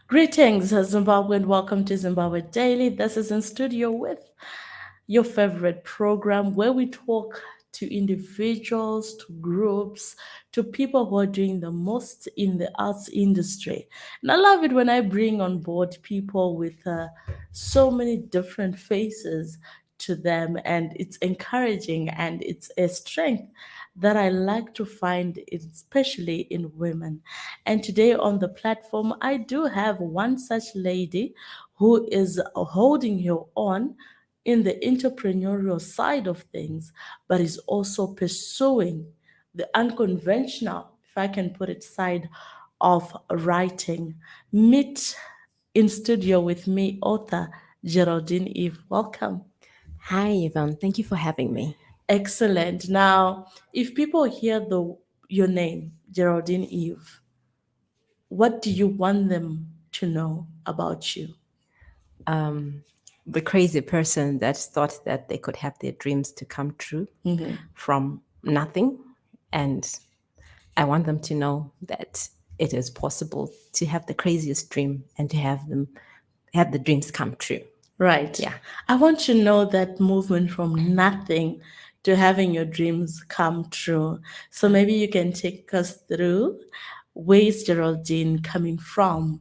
Greetings, Zimbabwe, and welcome to Zimbabwe Daily. This is in studio with your favorite program where we talk to individuals, to groups, to people who are doing the most in the arts industry. And I love it when I bring on board people with so many different faces to them, and it's encouraging and it's a strength that I like to find, especially in women. And today on the platform, I do have one such lady who is holding her on in the entrepreneurial side of things, but is also pursuing the unconventional, if I can put it, side of writing. Meet in studio with me, author Geraldine Eve. Welcome. Hi, Yvonne. Thank you for having me. Excellent. Now, if people hear your name, Geraldine Eve, what do you want them to know about you? The crazy person that thought that they could have their dreams to come true from nothing. And I want them to know that it is possible to have the craziest dream and to have the dreams come true. Right. Yeah. I want to know that movement from nothing to having your dreams come true. So maybe you can take us through where is Geraldine coming from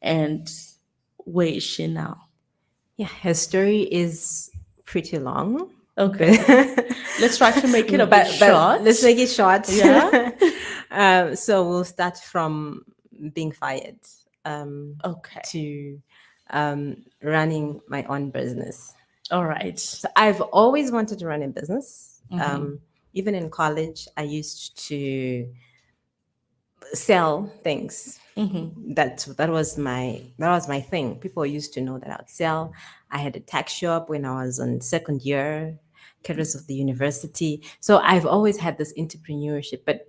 and where is she now? Yeah. Her story is pretty long. Okay. Let's try to make it a bit But short. let's make it short. Yeah. So we'll start from being fired Okay. to running my own business. All right. So I've always wanted to run a business. Even in college, I used to sell things. That was my thing. People used to know that I would sell. I had a tax shop when I was on second year, careers of the university. So I've always had this entrepreneurship. But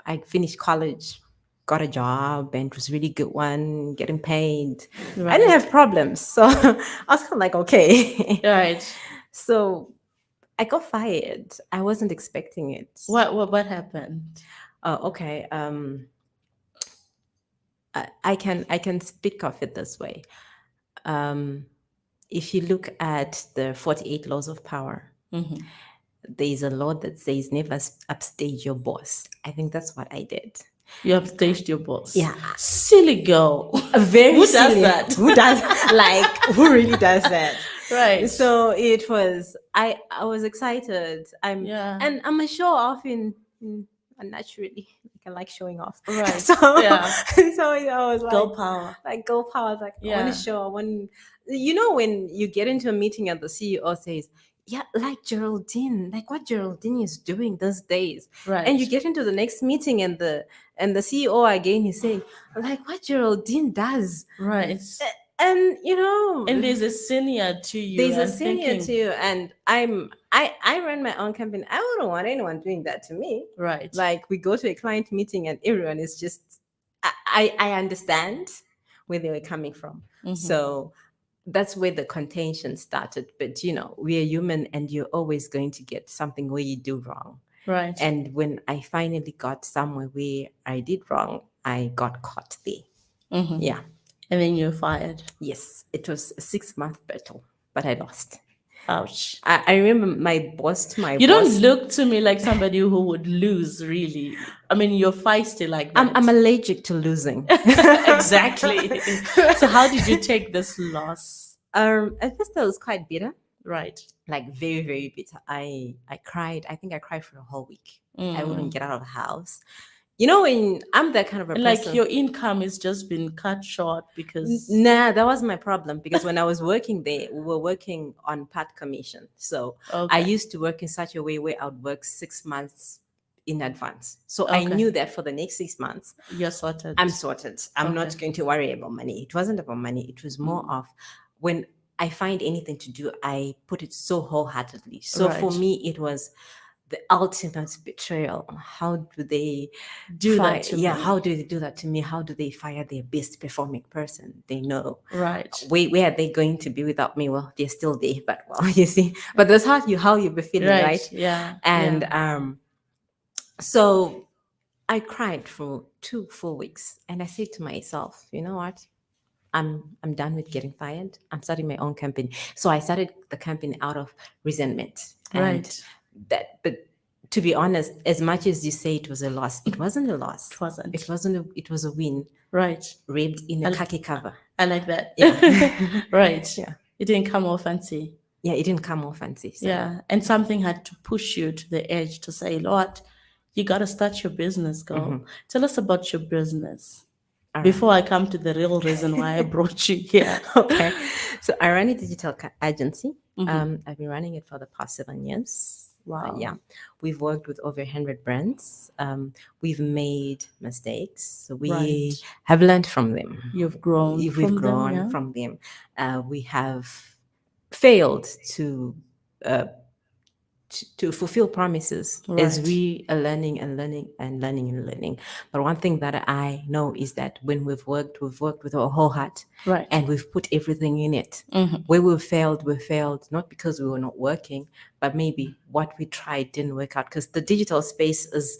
I finished college, got a job, and it was a really good one, getting paid. I didn't Right. have problems, so I was kind of like, okay. Right. So I got fired. I wasn't expecting it. What happened? Oh, okay. I can speak of it this way. If you look at the 48 laws of power, there is a law that says never upstage your boss. I think that's what I did. You have staged your boss. Yeah. Silly girl. Very Who does silly. that? Who does who really does that? Right. So it was. I was excited. Yeah. And I'm a show off naturally. I like showing off. Right. So Yeah. so I was Girl power. like girl power. I was like, I Yeah. want to show. I want. When you get into a meeting and the CEO says, "Yeah, like Geraldine, like what Geraldine is doing these days," Right. and you get into the next meeting and the CEO again is saying, like what Geraldine does, Right. and And there's a senior to you. there's a and senior thinking, too, and I ran my own company. I wouldn't want anyone doing that to me. Right. Like we go to a client meeting and everyone is just I understand where they were coming from. So that's where the contention started. But we are human and you're always going to get something where you do wrong. Right. And when I finally got somewhere where I did wrong, I got caught there. Yeah. And then you're fired. Yes. It was a 6-month battle, but I lost. Ouch. I remember my boss You don't look to me like somebody who would lose, really. I mean, you're feisty like that. I'm allergic to losing. Exactly. So how did you take this loss? At first I was quite bitter. Right. Like very, very bitter. I cried. I think I cried for a whole week. I wouldn't get out of the house. When I'm that kind of a And person. like your income has just been cut short because Nah, that was my problem because when I was working there, we were working on part commission. So I used to work in such a way where I would work 6 months in advance. So I knew that for the next 6 months, you're sorted. I'm sorted. I'm not going to worry about money. It wasn't about money. It was more of when I find anything to do, I put it so wholeheartedly. So for Right. me, it was the ultimate betrayal. How do they Do that to me. how do they do that to me? How do they fire their best performing person? They know. Right. Where are they going to be without me? Well, they're still there, but well, you see. But that's how you be feeling, right? Yeah. And yeah. So I cried for 2 full weeks and I said to myself, you know what? I'm done with getting fired. I'm starting my own company. So I started the company out of resentment. And Right. that, but to be honest, as much as you say it was a loss, it wasn't a It loss. wasn't. It was a win Right. wrapped in a I, khaki cover. I like that. Yeah. Right. Yeah. It didn't come all fancy. Yeah, it didn't come off fancy. So Yeah. And something had to push you to the edge to say, Lord, you got to start your business, girl. Tell us about your business all right. before I come to the real reason why I brought you here. Okay. So I run a digital agency. I've been running it for the past 7 years. Wow. Yeah, we've worked with over 100 brands. We've made mistakes. So we Right. have learned from them. You've grown We've from them, grown yeah? from them. We have failed to fulfill promises as Right. we are learning and learning and learning and learning. But one thing that I know is that when we've worked with our whole heart, Right. and we've put everything in it. Where we failed not because we were not working, but maybe what we tried didn't work out. Because the digital space is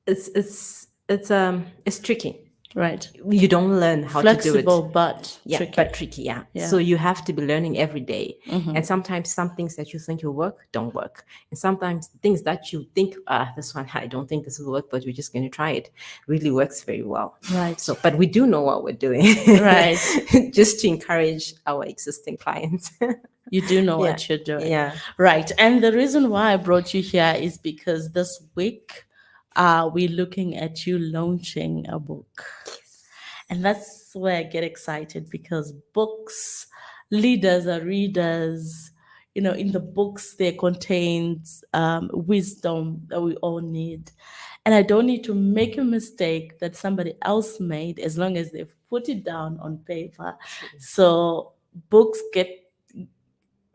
it's tricky. Right. You don't learn how to do it. Flexible but Yeah, tricky. but tricky. Yeah. Yeah. So you have to be learning every day. And sometimes some things that you think will work don't work. And sometimes things that you think, this one, I don't think this will work, but we're just going to try it, really works very well. Right. So, but we do know what we're doing. Right. Just to encourage our existing clients. You do know Yeah. what you're doing. Yeah. Right. And the reason why I brought you here is because this week we're looking at you launching a book. And that's where I get excited because books, leaders are readers. You know, in the books, there contains wisdom that we all need. And I don't need to make a mistake that somebody else made as long as they've put it down on paper. So books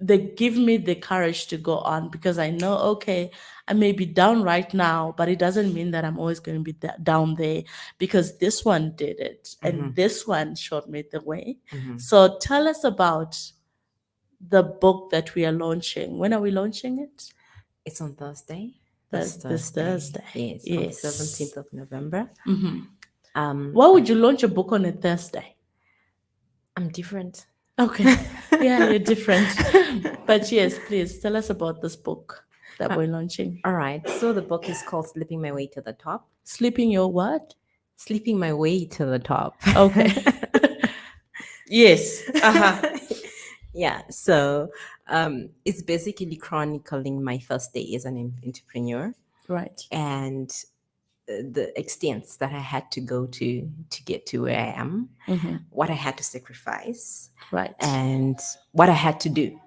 they give me the courage to go on because I know, okay, I may be down right now, but it doesn't mean that I'm always going to be down there because this one did it and this one showed me the way. So tell us about the book that we are launching. When are we launching it? It's on Thursday. This Thursday. Yes, Yes. on the 17th of November. Why would you launch a book on a Thursday? I'm different. Okay. Yeah, you're different. But yes, please tell us about this book that we're launching. All right. So the book is called Sleeping My Way to the Top. Sleeping your what? Sleeping My Way to the Top. Okay. Yes. Yeah. So it's basically chronicling my first day as an entrepreneur Right. and the extents that I had to go to get to where I am, what I had to sacrifice, Right. and what I had to do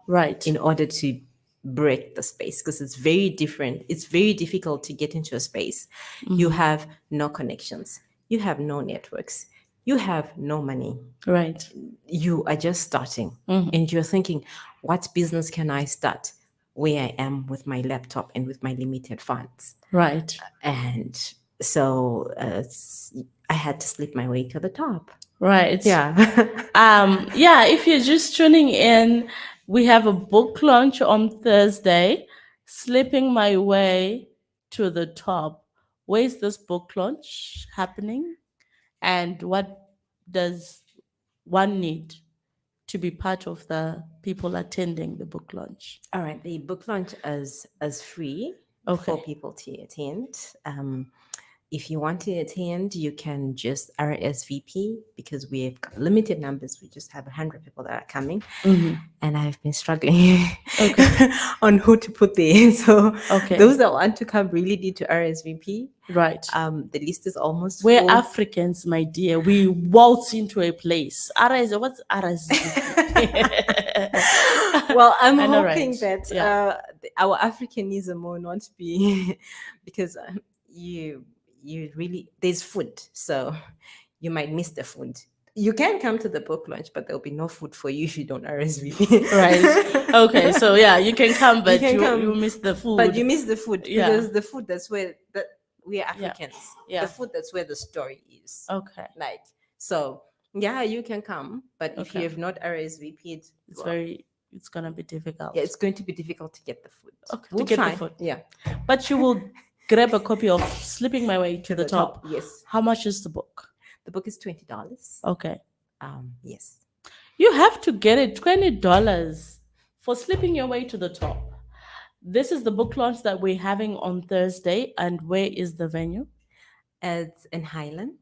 Right. in order to break the space, because it's very different. It's very difficult to get into a space. You have no connections, you have no networks, you have no money. Right. You are just starting and you're thinking, what business can I start where I am with my laptop and with my limited funds? Right. And so I had to sleep my way to the top. Right. Yeah. Yeah, if you're just tuning in, we have a book launch on Thursday, Slipping My Way to the Top. Where's this book launch happening? And what does one need to be part of the people attending the book launch? All right. The book launch is free for people to attend. If you want to attend, you can just RSVP because we've got limited numbers. We just have 100 people that are coming. And I've been struggling on who to put there. So those that want to come really need to RSVP. Right. The list is almost We're full. Africans, my dear. We waltz into a place. What's RSVP? Well, I'm I know, hoping right? that our Africanism will not be because you really, there's food, so you might miss the food. You can come to the book launch, but there'll be no food for you if you don't RSVP. Right. Okay. So yeah, you can come, but you miss the food. But you miss the food because the food, that's where we are Africans. Yeah. The food, that's where the story is. Okay. Like, so yeah, you can come, but if you have not RSVP'd, it's gonna be difficult. Yeah, it's going to be difficult to get the food. Okay, we'll get the food. Yeah. But you will grab a copy of Slipping My Way to the Top. Yes. How much is the book? The book is $20. Okay. Yes. You have to get it $20 for Slipping Your Way to the Top. This is the book launch that we're having on Thursday. And where is the venue? It's in Highlands.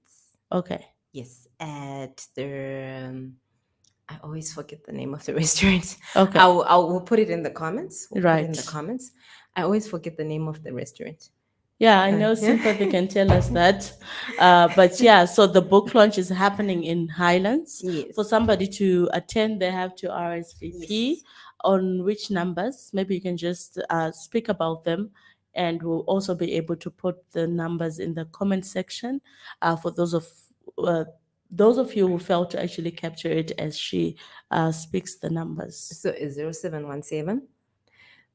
Okay. Yes, at the I always forget the name of the restaurant. Okay. I'll put it in the comments. We'll put it in the Right. comments. I always forget the name of the restaurant. Yeah, I know Yeah. Sympathy can tell us that. But yeah, so the book launch is happening in Highlands. Yes. For somebody to attend, they have to RSVP. Yes. On which numbers? Maybe you can just speak about them, and we'll also be able to put the numbers in the comment section for uh, those of you who failed to actually capture it as she speaks the numbers. So it's 0717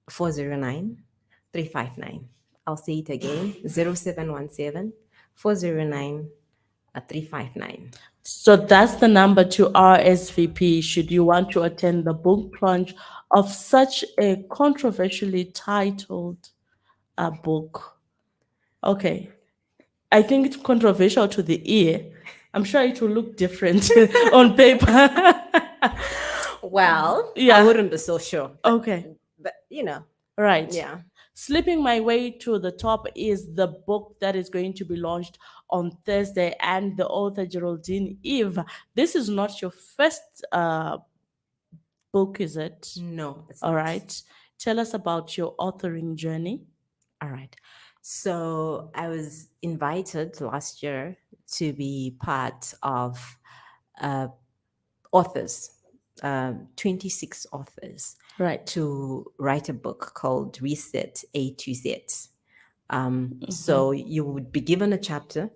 409 359. I'll say it again 0717 409 359. So that's the number to RSVP should you want to attend the book launch of such a controversially titled book. Okay. I think it's controversial to the ear. I'm sure it will look different on paper. Well, Yeah. I wouldn't be so sure. Okay. But you know, Right. yeah. Slipping My Way to the Top is the book that is going to be launched on Thursday, and the author Geraldine Eve. This is not your first book, is it? No, it's All not. right. Tell us about your authoring journey. All right. So I was invited last year to be part of authors, 26 authors, Right. to write a book called Reset A to Z. So you would be given a chapter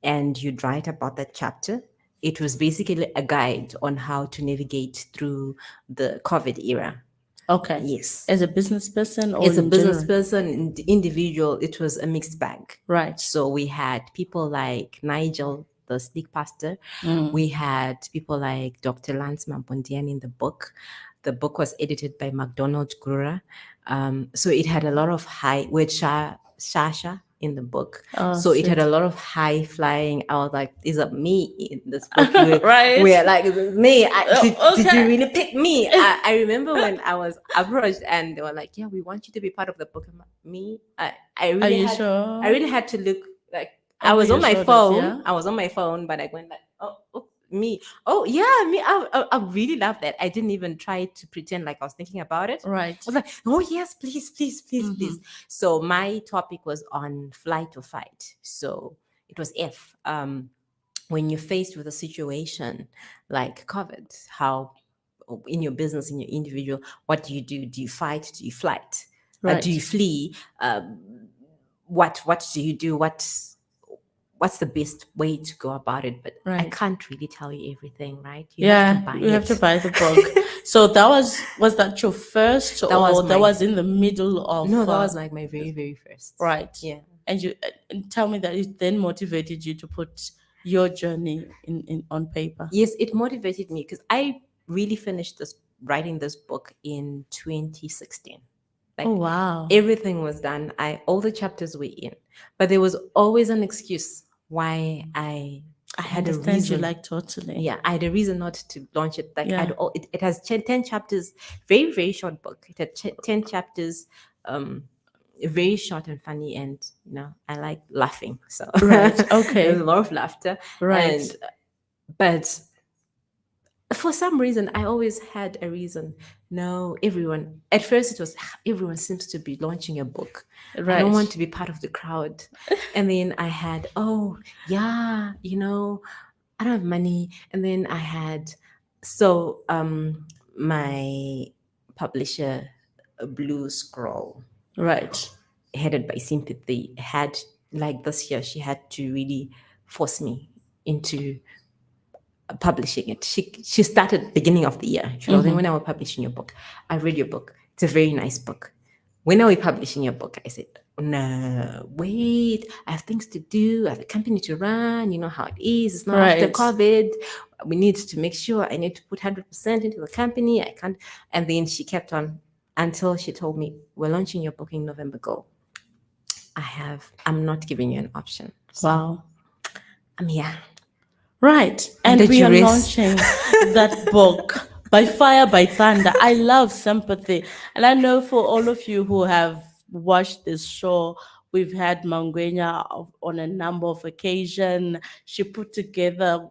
and you'd write about that chapter. It was basically a guide on how to navigate through the COVID era. Okay. Yes. As a business person or As a in business general? person, individual, it was a mixed bag. Right. So we had people like Nigel, the sleek pastor. We had people like Dr. Lance Mampondian in the book. The book was edited by McDonald Grura. So it had a lot of high, with Shasha in the book. Oh, so it had sweet. a lot of high flying. I was like, is it me in this book? Right. We're like, me. Did okay. you really pick me? I remember when I was approached and they were like, yeah, we want you to be part of the book. I'm like, me? I Are really you had, sure? I really had to look like, I Over was on your my shoulders, phone. yeah? I was on my phone, but I went like, oh, me. Oh, yeah, me. I really love that. I didn't even try to pretend like I was thinking about it. Right. I was like, oh, yes, please, please, please, please. So my topic was on flight or fight. So it was F. When you're faced with a situation like COVID, how in your business, in your individual, what do you do? Do you fight? Do you flight? Right. Do you flee? What do you do? What's the best way to go about it? But I Right. can't really tell you everything, right? You Yeah, have to buy you have it. to buy the book. So that was that your first, or was that my- was in the middle of? No, that was like my very, very first. right. Yeah. And tell me that it then motivated you to put your journey in on paper. Yes, it motivated me because I really finished writing this book in 2016. Like, Oh wow. everything was done. All the chapters were in, but there was always an excuse why I had a understand reason. you like totally. Yeah, I had a reason not to launch it. Like, Yeah. it has 10 chapters, very, very short book. It had 10 chapters, very short and funny, and I like laughing. So Right. Okay. there's a lot of laughter. Right. But for some reason, I always had a reason. No, at first it was, everyone seems to be launching a book. I Right. don't want to be part of the crowd. And then I had, oh, yeah, I don't have money. And then I had, so my publisher, Blue Scroll, Right. headed by Sympathy, had, like, this year, she had to really force me into publishing it. She started beginning of the year. She told me, when are we publishing your book? I read your book. It's a very nice book. When are we publishing your book? I said, no, wait, I have things to do. I have a company to run. You know how it is. It's not after Right. COVID. We need to make sure I need to put 100% into the company. I can't. And then she kept on until she told me, we're launching your book in November. Go. I'm not giving you an option. So Wow. I'm here. Right. And And the we are jurist. launching that book by fire, by thunder. I love sympathy. And I know for all of you who have watched this show, we've had Mangwenya on a number of occasions. She put together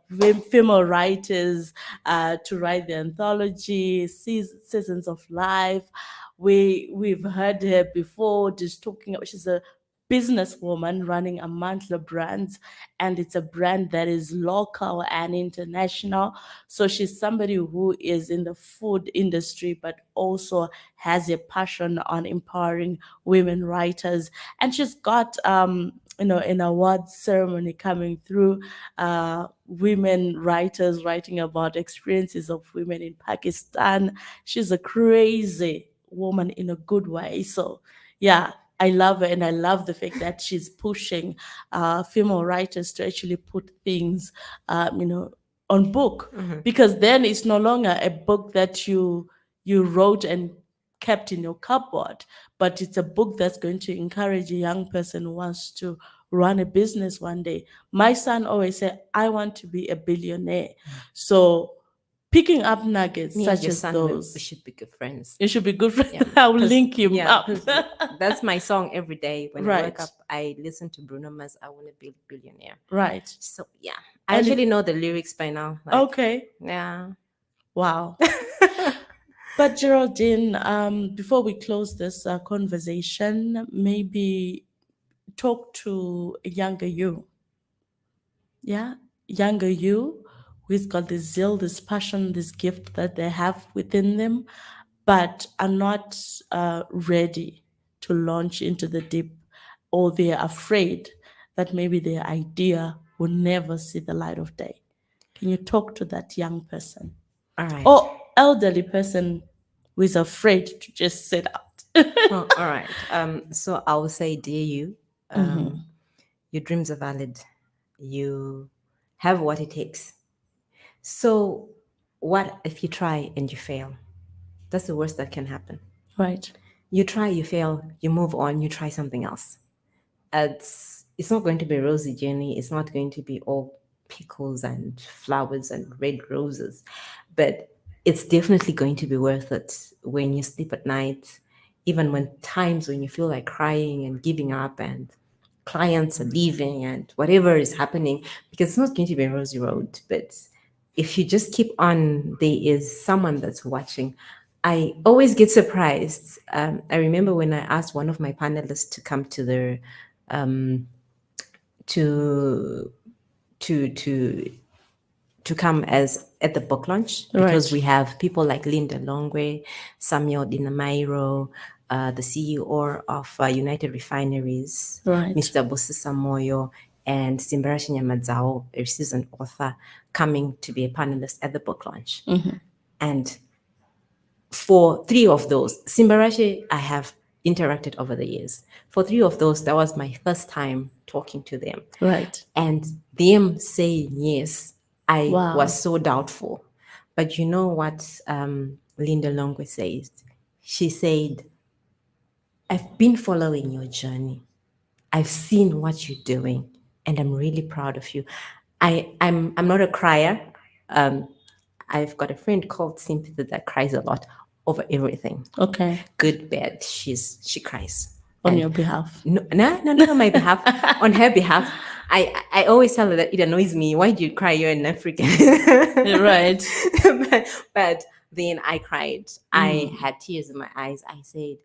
female writers to write the anthology, Seasons of Life. We've heard her before just talking about she's a businesswoman running a Mantla brand, and it's a brand that is local and international. So she's somebody who is in the food industry but also has a passion on empowering women writers. And she's got an awards ceremony coming through, women writers writing about experiences of women in Pakistan. She's a crazy woman in a good way. So yeah, I love her, and I love the fact that she's pushing female writers to actually put things, on book, because then it's no longer a book that you wrote and kept in your cupboard, but it's a book that's going to encourage a young person who wants to run a business one day. My son always said, "I want to be a billionaire." So picking up nuggets Me and such your as son, we those, should be good friends. you should be good friends. Yeah, I'll because link him yeah, up. because that's my song every day. When I wake Right, up, I listen to Bruno Mars. I want to be a billionaire. right. So yeah, I And actually know the lyrics by now. Like, okay, yeah. wow. But Geraldine, before we close this conversation, maybe talk to a younger you. Yeah, younger you who's got this zeal, this passion, this gift that they have within them, but are not ready to launch into the deep, or they're afraid that maybe their idea will never see the light of day. Can you talk to that young person All right. or elderly person who is afraid to just sit out? Well, all right. So I will say, dear you, your dreams are valid. You have what it takes. So, what if you try and you fail? That's the worst that can happen. Right, You try, you fail, you move on, you try something else. It's not going to be a rosy journey. It's not going to be all pickles and flowers and red roses, but it's definitely going to be worth it when you sleep at night, even when times when you feel like crying and giving up and clients are leaving and whatever is happening, because it's not going to be a rosy road. But if you just keep on, there is someone that's watching. I always get surprised. I remember when I asked one of my panelists to come to the to to to to come as at the book launch, because right, we have people like Linda Longwe, Samuel Dinamairo, the CEO of United Refineries, right. Mr. Bosisa Moyo, and Simbarashi Nyamadzao, a seasoned author, coming to be a panelist at the book launch. And for three of those, Simbarashi, I have interacted over the years. For three of those, that was my first time talking to them. Right. And them saying yes, I was Wow. so doubtful. But you know what Linda Longwe says? She said, I've been following your journey. I've seen what you're doing, and I'm really proud of you. I'm not a crier. Um, I've got a friend called Cynthia that cries a lot over everything, Okay. good, bad. She cries, On and your behalf. no, no, no, not on my behalf. On her behalf, I always tell her that it annoys me. Why do you cry? You're an African. Right. but then I cried. I had tears in my eyes. I said,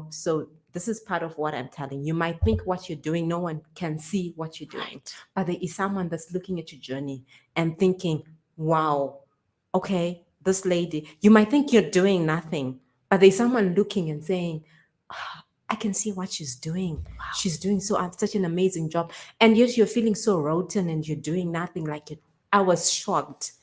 so this is part of what I'm telling you. You might think what you're doing, no one can see what you're doing, but there is someone that's looking at your journey and thinking, wow, okay, this lady, you might think you're doing nothing, but there's someone looking and saying, I can see what she's doing. She's doing such an amazing job. And yet you're feeling so rotten and you're doing nothing like it. I was shocked.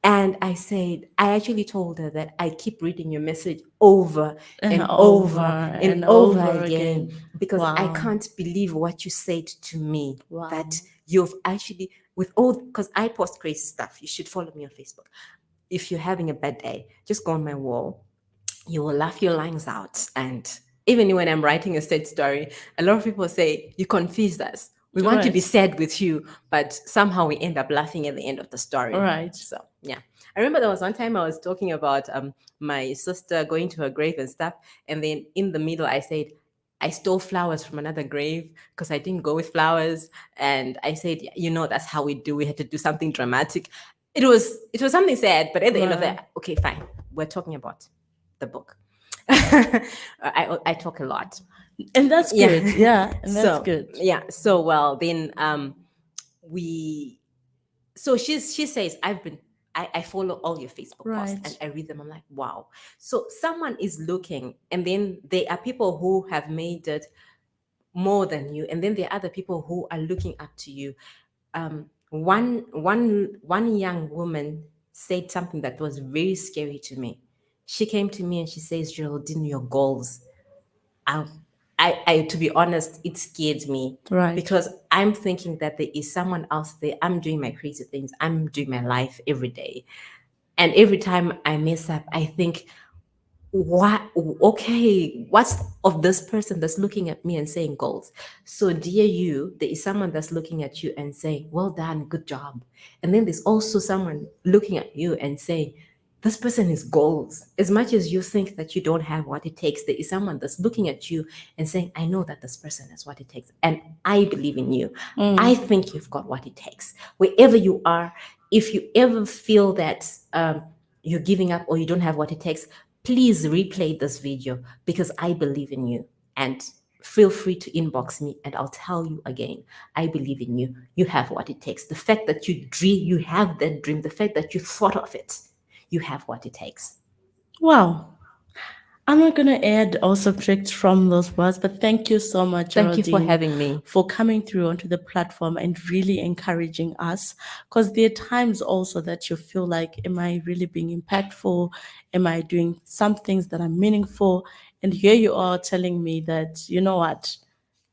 And I said, I actually told her that I keep reading your message over And and over over and and over over again, again. because I Wow. can't believe what you said to me. Wow. That you've actually, with all, because I post crazy stuff. You should follow me on Facebook. If you're having a bad day, just go on my wall. You will laugh your lungs out. And even when I'm writing a sad story, a lot of people say, you confused us. We want to be Right. sad with you, but somehow we end up laughing at the end of the story. Right. So yeah, I remember there was one time I was talking about my sister going to her grave and stuff, and then in the middle I said I stole flowers from another grave because I didn't go with flowers, and I said, you know, that's how we do. We had to do something dramatic. It was something sad, but at the end of Right. that, okay, fine. We're talking about the book. I talk a lot. And that's Yeah. good. Yeah. And that's So good. yeah. So well then we so she says I follow all your Facebook posts and Right. I read them. I'm like, wow. So someone is looking, and then there are people who have made it more than you, and then there are other people who are looking up to you. One young woman said something that was very scary to me. She came to me and she says, Geraldine, your goals. I, to be honest, it scared me Right. because I'm thinking that there is someone else there. I'm doing my crazy things. I'm doing my life every day. And every time I mess up, I think, what, okay, what's of this person that's looking at me and saying goals? So dear you, there is someone that's looking at you and saying, well done, good job. And then there's also someone looking at you and saying, this person is goals. As much as you think that you don't have what it takes, there is someone that's looking at you and saying, I know that this person has what it takes, and I believe in you. I think you've got what it takes. Wherever you are, if you ever feel that you're giving up or you don't have what it takes, please replay this video because I believe in you. And feel free to inbox me and I'll tell you again, I believe in you. You have what it takes. The fact that you have that dream, the fact that you thought of it, you have what it takes. Wow. I'm not going to add or subtract from those words, but thank you so much, Thank you for Geraldine, having me. for coming through onto the platform and really encouraging us. Because there are times also that you feel like, am I really being impactful? Am I doing some things that are meaningful? And here you are telling me that, you know what?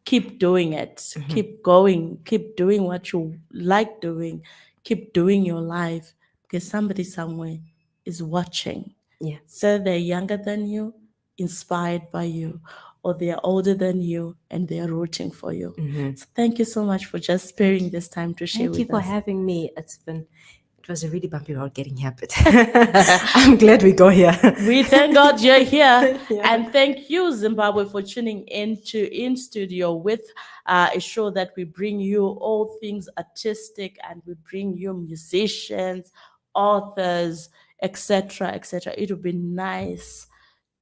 Keep doing it, keep going, keep doing what you like doing, keep doing your life because somebody somewhere is watching. Yeah. So they're younger than you, inspired by you, or they're older than you and they're rooting for you. So thank you so much for just sparing this time to share Thank you with for us. having me. It was a really bumpy road getting here, but I'm glad we go here. We thank God you're here. Yeah. And thank you, Zimbabwe, for tuning in to In Studio with a show that we bring you all things artistic and we bring you musicians, authors, etc., etc. It would be nice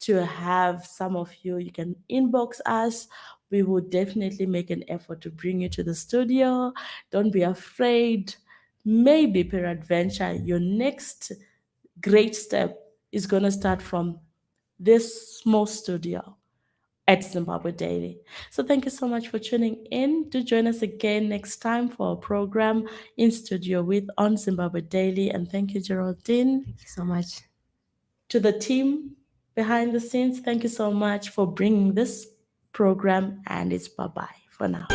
to have some of you. You can inbox us. We will definitely make an effort to bring you to the studio. Don't be afraid. Maybe, peradventure, your next great step is going to start from this small studio at Zimbabwe Daily. So thank you so much for tuning in. Do join us again next time for a program in studio with on Zimbabwe Daily. And thank you, Geraldine. Thank you so much. To the team behind the scenes, thank you so much for bringing this program. And it's bye bye for now.